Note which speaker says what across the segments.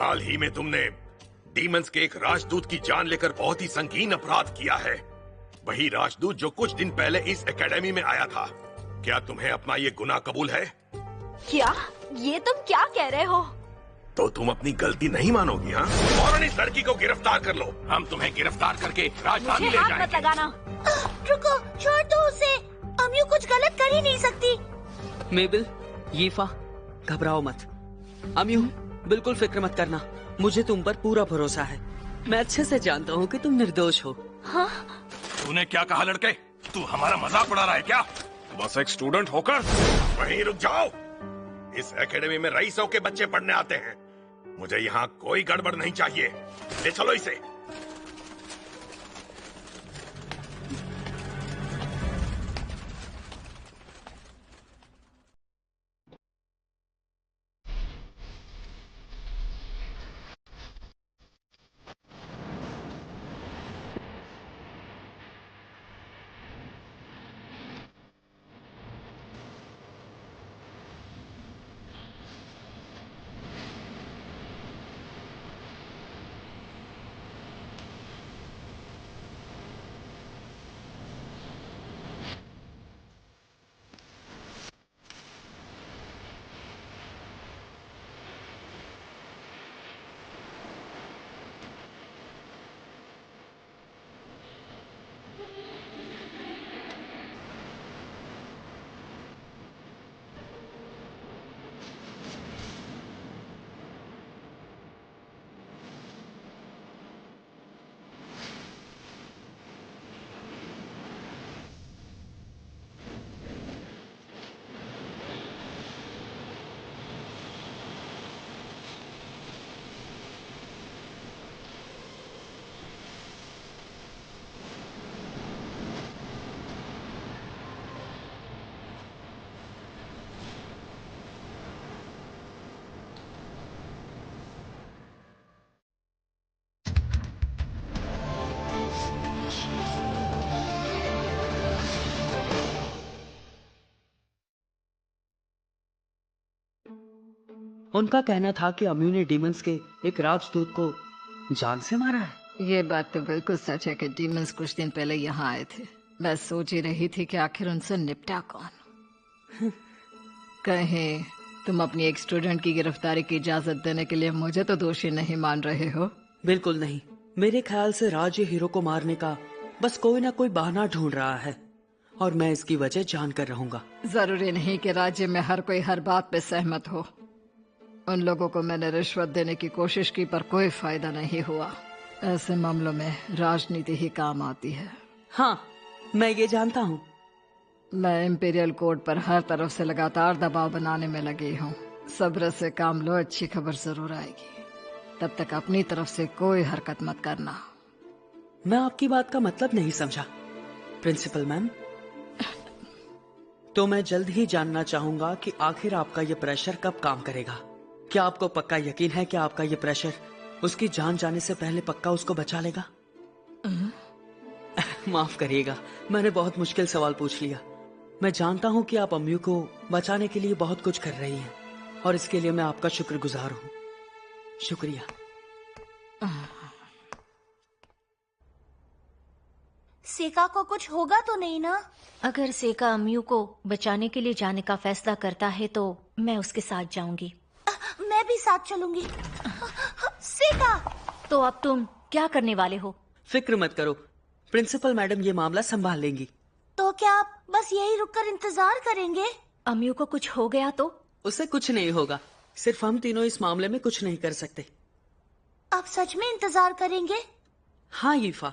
Speaker 1: हाल ही में तुमने डीमंस के एक राजदूत की जान लेकर बहुत ही संगीन अपराध किया है। वही राजदूत जो कुछ दिन पहले इस एकेडमी में आया था। क्या तुम्हें अपना ये गुनाह कबूल है?
Speaker 2: क्या? ये तुम क्या कह रहे हो?
Speaker 1: तो तुम अपनी गलती नहीं मानोगी? हाँ, फौरन इस लड़की को गिरफ्तार कर लो। हम तुम्हें गिरफ्तार करके राजधानी ले जाएंगे।
Speaker 2: मत लगाना।
Speaker 3: रुको, छोड़ दो उसे। अम्यू कुछ गलत कर ही नहीं सकती।
Speaker 4: मेबल, यीफा, घबराओ मत। अम्यू, बिल्कुल फिक्र मत करना। मुझे तुम पर पूरा भरोसा है। मैं अच्छे से जानता हूँ कि तुम निर्दोष हो।
Speaker 2: हाँ?
Speaker 1: तूने क्या कहा लड़के? तू हमारा मजाक उड़ा रहा है क्या? बस एक स्टूडेंट होकर वहीं रुक जाओ। इस एकेडमी में रईसों के बच्चे पढ़ने आते हैं। मुझे यहाँ कोई गड़बड़ नहीं चाहिए। ले चलो इसे।
Speaker 4: उनका कहना था कि अम्यू ने डीमंस के एक राजदूत को जान से मारा है।
Speaker 5: ये बात तो बिल्कुल सच है कि डीमंस कुछ दिन पहले यहाँ आए थे। मैं सोच ही रही थी कि आखिर उनसे निपटा कौन। कहीं तुम अपनी एक स्टूडेंट की गिरफ्तारी की इजाजत देने के लिए मुझे तो दोषी नहीं मान रहे हो?
Speaker 4: बिल्कुल नहीं। मेरे ख्याल से राज हीरो को मारने का बस कोई ना कोई बहाना ढूंढ रहा है और मैं इसकी वजह जानकर रहूंगा।
Speaker 5: जरूरी नहीं कि राज्य में हर कोई हर बात पे सहमत हो। उन लोगों को मैंने रिश्वत देने की कोशिश की पर कोई फायदा नहीं हुआ। ऐसे मामलों में राजनीति ही काम आती है।
Speaker 4: हाँ, मैं ये जानता हूँ।
Speaker 5: मैं इंपीरियल कोर्ट पर हर तरफ से लगातार दबाव बनाने में लगी हूँ। सब्र से काम लो, अच्छी खबर जरूर आएगी। तब तक अपनी तरफ से कोई हरकत मत करना।
Speaker 4: मैं आपकी बात का मतलब नहीं समझा प्रिंसिपल मैम। तो मैं जल्द ही जानना चाहूंगा कि आखिर आपका ये प्रेशर कब काम करेगा। क्या आपको पक्का यकीन है कि आपका ये प्रेशर उसकी जान जाने से पहले पक्का उसको बचा लेगा? माफ करिएगा, मैंने बहुत मुश्किल सवाल पूछ लिया। मैं जानता हूं कि आप अम्यू को बचाने के लिए बहुत कुछ कर रही हैं और इसके लिए मैं आपका शुक्रगुजार हूं। शुक्रिया।
Speaker 3: सेका को कुछ होगा तो नहीं ना?
Speaker 2: अगर सेका अम्यू को बचाने के लिए जाने का फैसला करता है तो मैं उसके साथ जाऊंगी।
Speaker 3: मैं भी साथ चलूंगी। सेका!
Speaker 2: तो अब तुम क्या करने वाले हो?
Speaker 4: फिक्र मत करो, प्रिंसिपल मैडम ये मामला संभाल लेंगी।
Speaker 3: तो क्या आप बस यही रुककर इंतजार करेंगे?
Speaker 2: अम्यू को कुछ हो गया तो?
Speaker 4: उसे कुछ नहीं होगा, सिर्फ हम तीनों इस मामले में कुछ नहीं कर सकते।
Speaker 3: आप सच में इंतजार करेंगे?
Speaker 4: हाँ यीफा।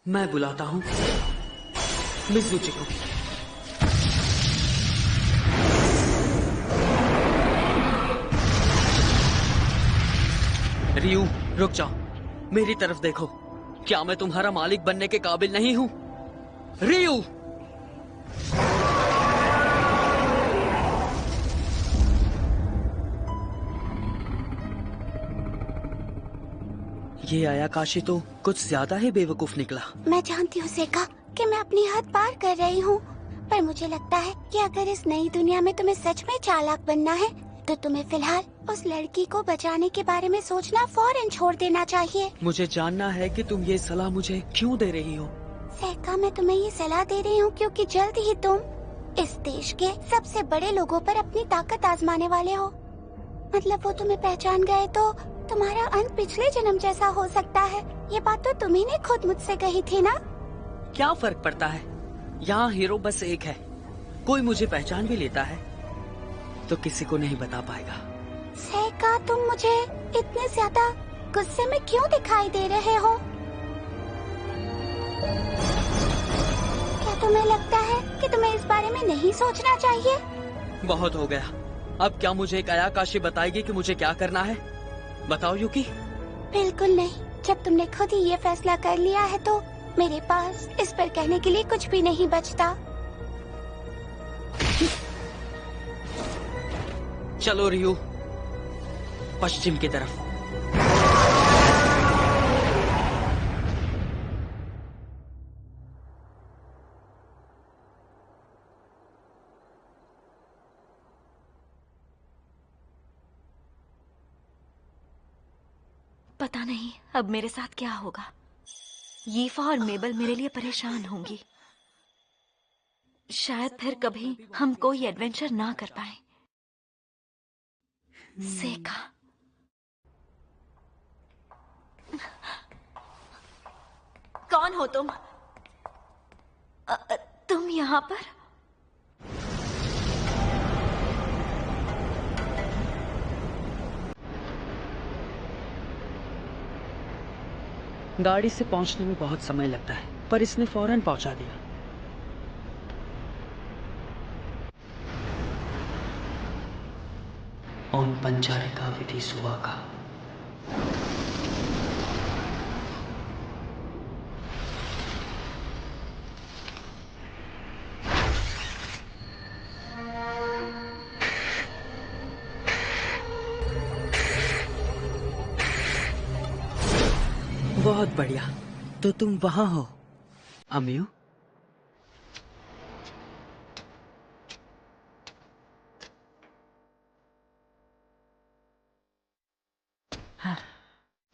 Speaker 4: मैं बुलाता हूँ मिज़ुची को। रियू, रुक जाओ, मेरी तरफ देखो। क्या मैं तुम्हारा मालिक बनने के काबिल नहीं हूं? रियू! ये आयाकाशी तो कुछ ज्यादा ही बेवकूफ निकला।
Speaker 3: मैं जानती हूँ सेका कि मैं अपनी हद पार कर रही हूँ, पर मुझे लगता है कि अगर इस नई दुनिया में तुम्हें सच में चालाक बनना है तो तुम्हें फिलहाल उस लड़की को बचाने के बारे में सोचना फौरन छोड़ देना चाहिए।
Speaker 4: मुझे जानना है कि तुम ये सलाह मुझे क्यों दे रही हो।
Speaker 3: सहका, मैं तुम्हें ये सलाह दे रही हूँ क्योंकि जल्द ही तुम इस देश के सबसे बड़े लोगों पर अपनी ताकत आजमाने वाले हो। मतलब वो तुम्हें पहचान गए तो तुम्हारा अंत पिछले जन्म जैसा हो सकता है। ये बात तो तुम्ही ने खुद मुझसे कही थी ना।
Speaker 4: क्या फर्क पड़ता है, यहाँ हीरो बस एक है। कोई मुझे पहचान भी लेता है तो किसी को नहीं बता पाएगा।
Speaker 3: सहका, तुम मुझे इतने ज्यादा गुस्से में क्यों दिखाई दे रहे हो? क्या तुम्हें लगता है कि तुम्हें इस बारे में नहीं सोचना चाहिए?
Speaker 4: बहुत हो गया। अब क्या मुझे एक आयाकाशी बताएगी कि मुझे क्या करना है? बताओ युकी।
Speaker 3: बिल्कुल नहीं। जब तुमने खुद ही ये फैसला कर लिया है तो मेरे पास इस पर कहने के लिए कुछ भी नहीं बचता।
Speaker 4: चलो रियू, पश्चिम की तरफ।
Speaker 2: पता नहीं अब मेरे साथ क्या होगा। यीफा और मेबल मेरे लिए परेशान होंगी। शायद फिर कभी हम कोई एडवेंचर ना कर पाए। सेका, कौन हो तुम? तुम यहाँ पर?
Speaker 4: गाड़ी से पहुंचने में बहुत समय लगता है, पर इसने फौरन पहुंचा दिया। ओम पंचारिका विधि सुवा का। बहुत बढ़िया, तो तुम वहां हो अम्यू।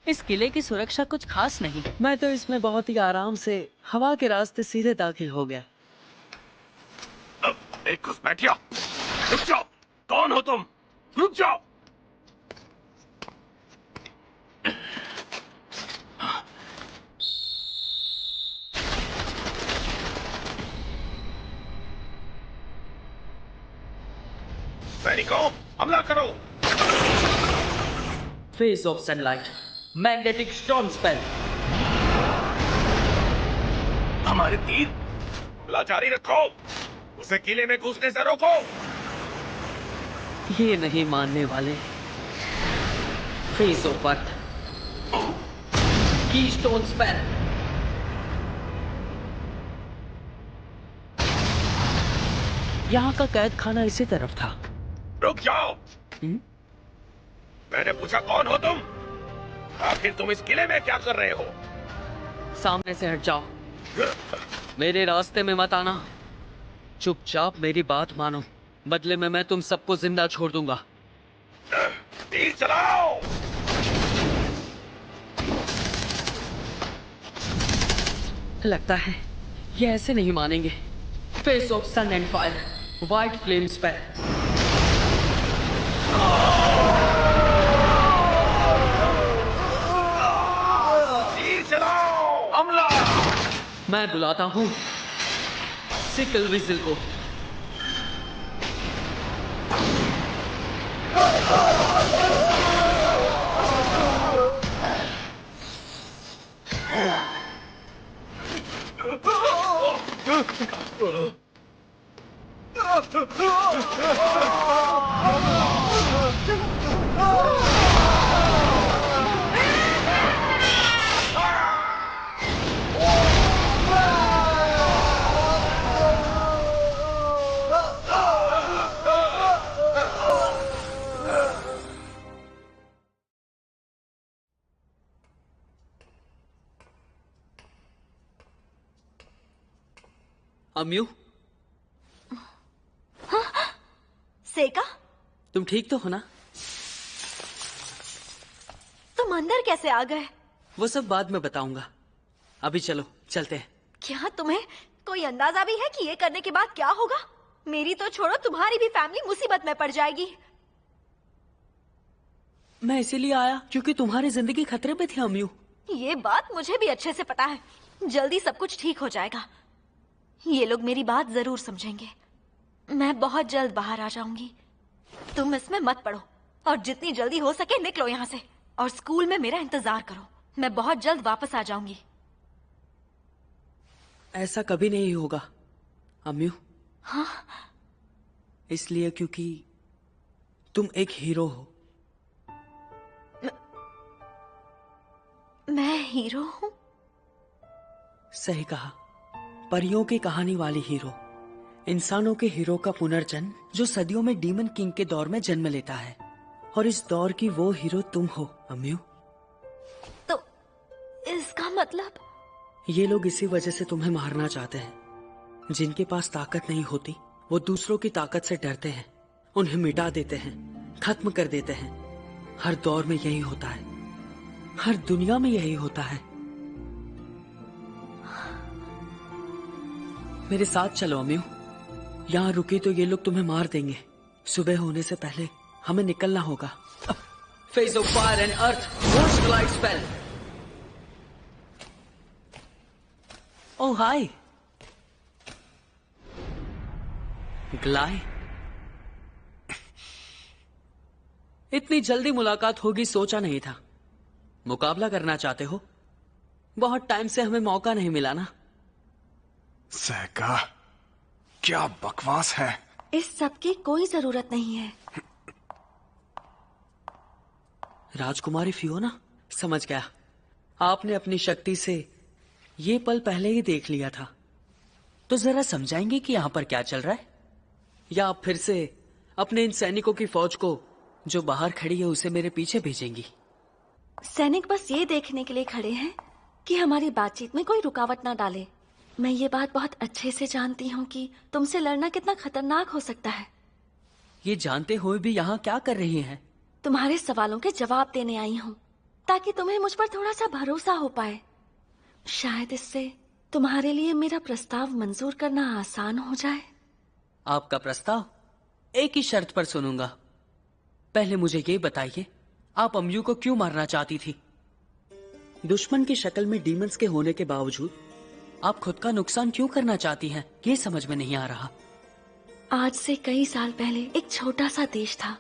Speaker 4: इस किले की सुरक्षा कुछ खास नहीं। मैं तो इसमें बहुत ही आराम से हवा के रास्ते सीधे दाखिल हो गया।
Speaker 1: एक बैठिया, रुक जाओ। कौन हो तुम? रुक जाओ। सैनिकों, हमला करो।
Speaker 4: Face of sunlight, magnetic storm spell.
Speaker 1: हमारे तीर लाचारी रखो। उसे किले में घुसने से रोको।
Speaker 4: ये नहीं मानने वाले। Face of earth, keystone spell. यहाँ का कैद खाना इसी तरफ था।
Speaker 1: रुक जाओ। मैंने पूछा कौन हो तुम? आखिर तुम इस किले में क्या कर रहे हो?
Speaker 4: सामने से हट जाओ, मेरे रास्ते में मत आना। चुपचाप मेरी बात मानो, बदले में मैं तुम सबको जिंदा छोड़ दूंगा।
Speaker 1: तीर चलाओ।
Speaker 4: लगता है ये ऐसे नहीं मानेंगे। Face of sun and fire, white flame spell.
Speaker 1: तीर चलाओ। हमला।
Speaker 4: मैं बुलाता हूँ सिकल विजिल को। अम्यू,
Speaker 2: सेका,
Speaker 4: तुम ठीक तो हो ना?
Speaker 2: तुम अंदर कैसे आ गए?
Speaker 4: वो सब बाद में बताऊंगा, अभी चलो चलते हैं।
Speaker 2: क्या तुम्हें कोई अंदाजा भी है कि ये करने के बाद क्या होगा? मेरी तो छोड़ो, तुम्हारी भी फैमिली मुसीबत में पड़ जाएगी।
Speaker 4: मैं इसीलिए आया क्योंकि तुम्हारी जिंदगी खतरे में थी अम्यू।
Speaker 2: ये बात मुझे भी अच्छे से पता है। जल्दी सब कुछ ठीक हो जाएगा। ये लोग मेरी बात जरूर समझेंगे। मैं बहुत जल्द बाहर आ जाऊंगी। तुम इसमें मत पड़ो और जितनी जल्दी हो सके निकलो यहाँ से और स्कूल में मेरा इंतजार करो। मैं बहुत जल्द वापस आ जाऊंगी।
Speaker 4: ऐसा कभी नहीं होगा अम्यू।
Speaker 2: हाँ?
Speaker 4: इसलिए क्योंकि तुम एक हीरो हो।
Speaker 2: मैं हीरो हूँ?
Speaker 4: सही कहा, परियों की कहानी वाली हीरो, इंसानों के हीरो का पुनर्जन्म जो सदियों में डीमन किंग के दौर में जन्म लेता है। और इस दौर की वो हीरो तुम हो अम्यू।
Speaker 2: तो इसका मतलब?
Speaker 4: ये लोग इसी वजह से तुम्हें मारना चाहते हैं। जिनके पास ताकत नहीं होती वो दूसरों की ताकत से डरते हैं, उन्हें मिटा देते हैं, खत्म कर देते हैं। हर दौर में यही होता है, हर दुनिया में यही होता है। मेरे साथ चलो अम्यू। यहाँ रुकी तो ये लोग तुम्हें मार देंगे। सुबह होने से पहले हमें निकलना होगा। Face of fire and earth, rose light spell. ओह हाय ग्लाय, इतनी जल्दी मुलाकात होगी सोचा नहीं था। मुकाबला करना चाहते हो? बहुत टाइम से हमें मौका नहीं मिला ना।
Speaker 1: सेका, क्या बकवास है।
Speaker 2: इस सब की कोई जरूरत नहीं है।
Speaker 4: राजकुमारी फियोना, समझ गया। आपने अपनी शक्ति से ये पल पहले ही देख लिया था। तो जरा समझाएंगे कि यहाँ पर क्या चल रहा है? या आप फिर से अपने इन सैनिकों की फौज को जो बाहर खड़ी है उसे मेरे पीछे भेजेंगी?
Speaker 2: सैनिक बस ये देखने के लिए खड़े हैं कि हमारी बातचीत में कोई रुकावट ना डाले। मैं ये बात बहुत अच्छे से जानती हूँ कि तुमसे लड़ना कितना खतरनाक हो सकता है।
Speaker 4: ये जानते हुए भी यहाँ क्या कर रही हैं?
Speaker 2: तुम्हारे सवालों के जवाब देने आई हूँ ताकि तुम्हें मुझ पर थोड़ा सा भरोसा हो पाए। शायद इससे तुम्हारे लिए मेरा प्रस्ताव मंजूर करना आसान हो जाए।
Speaker 4: आपका प्रस्ताव एक ही शर्त पर सुनूंगा। पहले मुझे ये बताइए, आप अम्यू को क्यों मारना चाहती थी? दुश्मन की शक्ल में डीमंस के होने के बावजूद आप खुद का नुकसान क्यों करना चाहती हैं? ये समझ में नहीं आ रहा।
Speaker 2: आज से कई साल पहले एक छोटा सा देश था।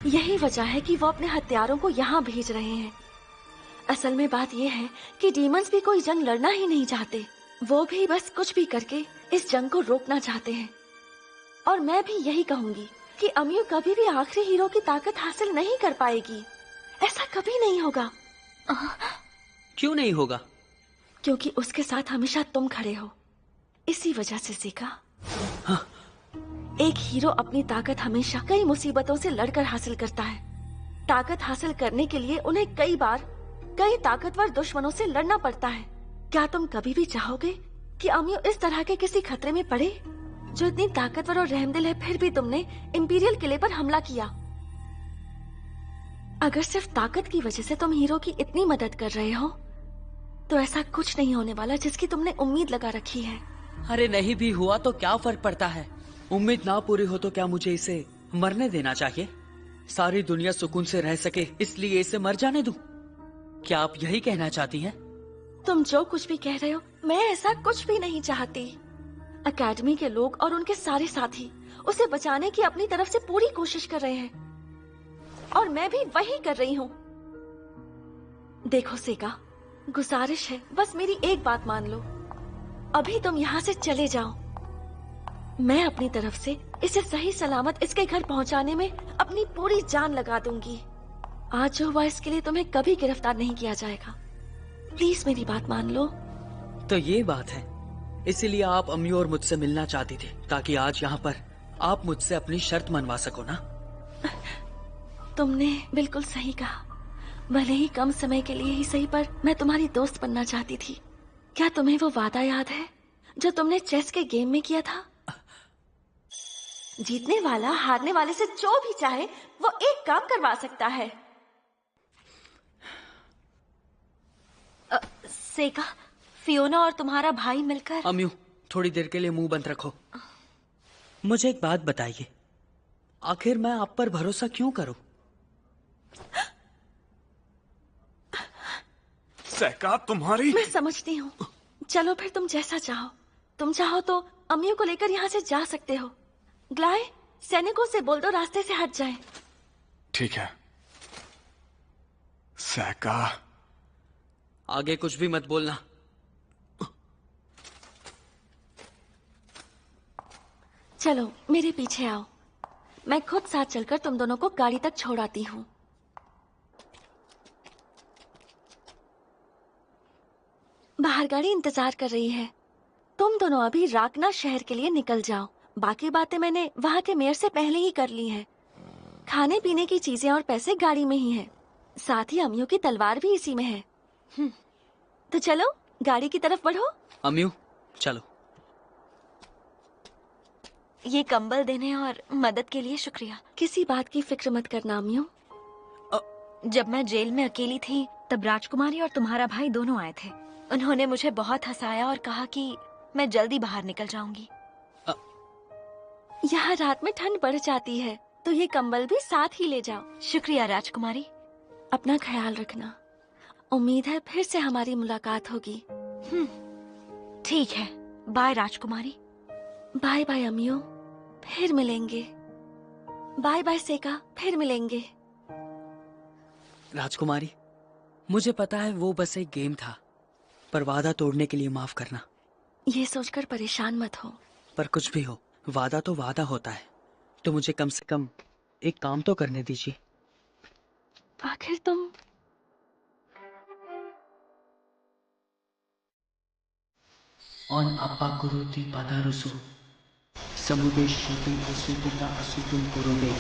Speaker 2: यही वजह है कि वो अपने हत्यारों को यहाँ भेज रहे हैं। असल में बात यह है कि डीमंस भी कोई जंग लड़ना ही नहीं चाहते। वो भी बस कुछ भी करके इस जंग को रोकना चाहते हैं। और मैं भी यही कहूंगी कि अम्यू कभी भी आखिरी हीरो की ताकत हासिल नहीं कर पाएगी। ऐसा कभी नहीं होगा।
Speaker 4: क्यों नहीं होगा?
Speaker 2: क्योंकि उसके साथ हमेशा तुम खड़े हो। इसी वजह से सीखा।
Speaker 4: हाँ।
Speaker 2: एक हीरो अपनी ताकत हमेशा कई मुसीबतों से लड़कर हासिल करता है। ताकत हासिल करने के लिए उन्हें कई बार कई ताकतवर दुश्मनों से लड़ना पड़ता है। क्या तुम कभी भी चाहोगे कि अम्यू इस तरह के किसी खतरे में पड़े? जो इतनी ताकतवर और रहमदिल है, फिर भी तुमने इंपीरियल किले पर हमला किया। अगर सिर्फ ताकत की वजह से तुम हीरो की इतनी मदद कर रहे हो तो ऐसा कुछ नहीं होने वाला जिसकी तुमने उम्मीद लगा रखी है।
Speaker 4: अरे नहीं भी हुआ तो क्या फर्क पड़ता है? उम्मीद ना पूरी हो तो क्या मुझे इसे मरने देना चाहिए। सारी दुनिया सुकून से रह सके इसलिए इसे मर जाने दूं। क्या आप यही कहना चाहती हैं?
Speaker 2: तुम जो कुछ भी कह रहे हो, मैं ऐसा कुछ भी नहीं चाहती। एकेडमी के लोग और उनके सारे साथी उसे बचाने की अपनी तरफ से पूरी कोशिश कर रहे हैं और मैं भी वही कर रही हूँ। देखो सेका, गुजारिश है, बस मेरी एक बात मान लो। अभी तुम यहाँ से चले जाओ। मैं अपनी तरफ से इसे सही सलामत इसके घर पहुँचाने में अपनी पूरी जान लगा दूंगी। आज जो हुआ इसके लिए तुम्हें कभी गिरफ्तार नहीं किया जाएगा। प्लीज मेरी बात मान लो।
Speaker 4: तो ये बात है, इसीलिए आप अम्मी और मुझसे मिलना चाहती थी ताकि आज यहाँ पर आप मुझसे अपनी शर्त मनवा सको ना?
Speaker 2: तुमने बिल्कुल सही कहा। भले ही कम समय के लिए ही सही, पर मैं तुम्हारी दोस्त बनना चाहती थी। क्या तुम्हें वो वादा याद है जो तुमने चेस के गेम में किया था? जीतने वाला हारने वाले से जो भी चाहे वो एक काम करवा सकता है। सेका, फियोना और तुम्हारा भाई मिलकर।
Speaker 4: अम्यू, थोड़ी देर के लिए मुंह बंद रखो। मुझे एक बात बताइए, आखिर मैं आप पर भरोसा क्यों करूं?
Speaker 1: सेका, तुम्हारी।
Speaker 2: मैं समझती हूँ। चलो फिर, तुम जैसा चाहो। तुम चाहो तो अम्मियों को लेकर यहाँ से जा सकते हो। ग्लाय, सैनिकों से बोल दो रास्ते से हट जाएं।
Speaker 1: ठीक है सेका।
Speaker 4: आगे कुछ भी मत बोलना।
Speaker 2: चलो मेरे पीछे आओ, मैं खुद साथ चलकर तुम दोनों को गाड़ी तक छोड़ाती हूँ। बाहर गाड़ी इंतजार कर रही है। तुम दोनों अभी राकना शहर के लिए निकल जाओ। बाकी बातें मैंने वहाँ के मेयर से पहले ही कर ली हैं। खाने पीने की चीजें और पैसे गाड़ी में ही हैं। साथ ही अम्मियों की तलवार भी इसी में है। तो चलो गाड़ी की तरफ बढ़ो।
Speaker 4: अम्यू, चलो।
Speaker 2: ये कंबल देने और मदद के लिए शुक्रिया। किसी बात की फिक्र मत करना अम्मियों। जब मैं जेल में अकेली थी तब राजकुमारी और तुम्हारा भाई दोनों आए थे। उन्होंने मुझे बहुत हंसाया और कहा कि मैं जल्दी बाहर निकल जाऊंगी। यहाँ रात में ठंड बढ़ जाती है, तो ये कंबल भी साथ ही ले जाओ। शुक्रिया राजकुमारी। अपना ख्याल रखना। उम्मीद है फिर से हमारी मुलाकात होगी। ठीक है, बाय राजकुमारी। बाय बाय अम्मियों, फिर मिलेंगे। बाय बाय सेका, फिर मिलेंगे।
Speaker 4: राजकुमारी, मुझे पता है वो बस एक गेम था, पर वादा तोड़ने के लिए माफ करना।
Speaker 2: ये सोचकर परेशान मत हो।
Speaker 4: पर कुछ भी हो, वादा तो वादा होता है। तो मुझे कम से कम एक काम तो करने दीजिए।
Speaker 2: आखिर तुम
Speaker 4: On apakuruti padarusu, samube shutum asutika asutum kurube.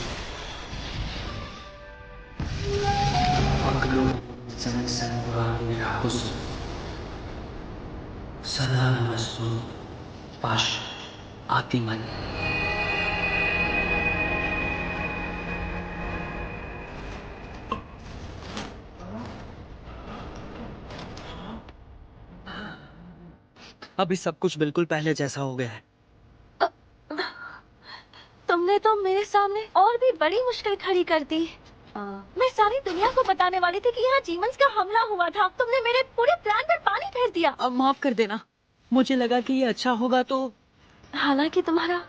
Speaker 4: Paglo sanang sanurani rakusu. Sada namastu pash atiman. अभी सब कुछ बिल्कुल पहले जैसा हो गया है।
Speaker 2: तुमने तो मेरे सामने और भी बड़ी मुश्किल खड़ी कर दी। मैं सारी दुनिया को बताने वाली थी कि यहाँ जीमन्स का हमला हुआ था। तुमने मेरे पूरे प्लान पर पानी फेर दिया।
Speaker 4: अब माफ कर देना, मुझे लगा कि ये अच्छा होगा तो।
Speaker 2: हालांकि तुम्हारा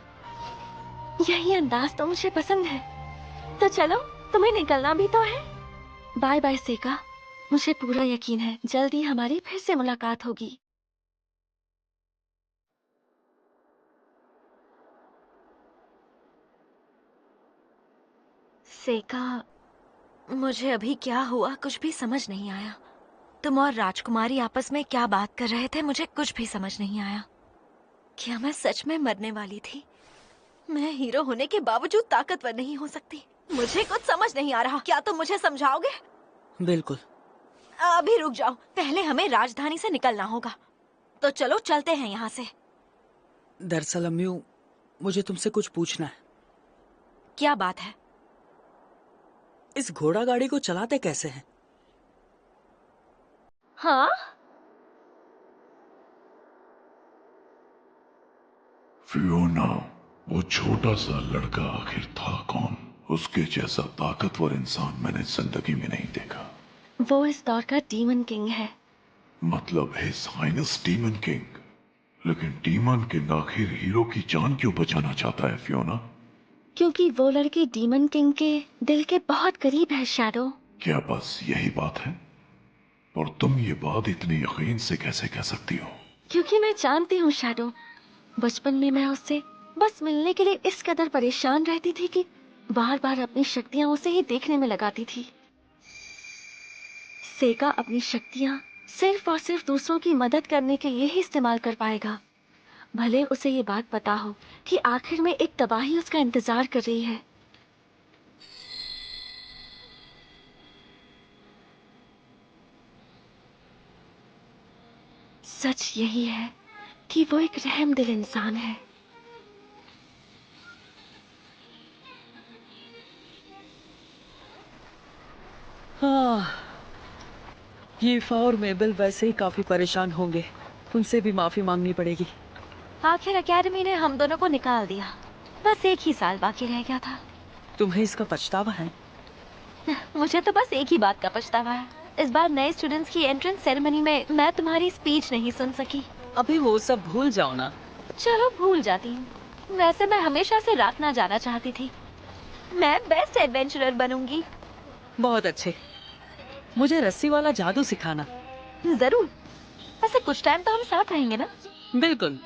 Speaker 2: यही अंदाज तो मुझे पसंद है। तो चलो, तुम्हें निकलना भी तो है। बाय बाय सेका, मुझे पूरा यकीन है जल्दी हमारी फिर से मुलाकात होगी। सेका, मुझे अभी क्या हुआ कुछ भी समझ नहीं आया। तुम और राजकुमारी आपस में क्या बात कर रहे थे, मुझे कुछ भी समझ नहीं आया। क्या मैं सच में मरने वाली थी? मैं हीरो होने के बावजूद ताकतवर नहीं हो सकती। मुझे कुछ समझ नहीं आ रहा। क्या तुम मुझे समझाओगे?
Speaker 4: बिल्कुल।
Speaker 2: अभी रुक जाओ, पहले हमें राजधानी से निकलना होगा। तो चलो चलते हैं यहाँ से।
Speaker 4: दरअसल अम्यू, मुझे तुमसे कुछ पूछना है।
Speaker 2: क्या बात है?
Speaker 4: इस घोड़ा गाड़ी को चलाते कैसे हैं?
Speaker 2: हाँ,
Speaker 1: फियोना,
Speaker 6: वो छोटा सा लड़का आखिर था कौन? उसके जैसा ताकतवर इंसान मैंने जिंदगी में नहीं देखा।
Speaker 2: वो इस दौर का डीमन किंग है।
Speaker 6: मतलब हिज हाइनेस डीमन किंग। लेकिन डीमन किंग आखिर हीरो की जान क्यों बचाना चाहता है फियोना?
Speaker 2: क्योंकि वो लड़की डीमन किंग के दिल के बहुत करीब है शैडो।
Speaker 6: क्या बस यही बात है? और तुम ये बात इतनी यकीन से कैसे कह सकती हो?
Speaker 2: क्योंकि मैं जानती हूँ शैडो, बचपन में मैं उससे बस मिलने के लिए इस कदर परेशान रहती थी कि बार बार अपनी शक्तियाँ उसे ही देखने में लगाती थी। सेका अपनी शक्तियाँ सिर्फ और सिर्फ दूसरों की मदद करने के लिए ही इस्तेमाल कर पाएगा, भले उसे ये बात पता हो कि आखिर में एक तबाही उसका इंतजार कर रही है। सच यही है कि वो एक रहमदिल इंसान है।
Speaker 4: हाँ, ईफा और मेबल वैसे ही काफी परेशान होंगे, उनसे भी माफी मांगनी पड़ेगी।
Speaker 2: आखिर एकेडमी ने हम दोनों को निकाल दिया, बस एक ही साल बाकी रह गया था।
Speaker 4: तुम्हें इसका पछतावा है?
Speaker 2: मुझे तो बस एक ही बात का पछतावा है, इस बार नए स्टूडेंट्स की एंट्रेंस सेरेमनी में मैं तुम्हारी स्पीच नहीं सुन सकी।
Speaker 4: अभी वो सब भूल जाओ ना।
Speaker 2: चलो भूल जाती हूँ। वैसे मैं हमेशा से रात ना जाना चाहती थी, मैं बेस्ट एडवेंचरर बनूंगी।
Speaker 4: बहुत अच्छे, मुझे रस्सी वाला जादू सिखाना।
Speaker 2: जरूर, वैसे कुछ टाइम तो हम साथ रहेंगे ना?
Speaker 4: बिल्कुल।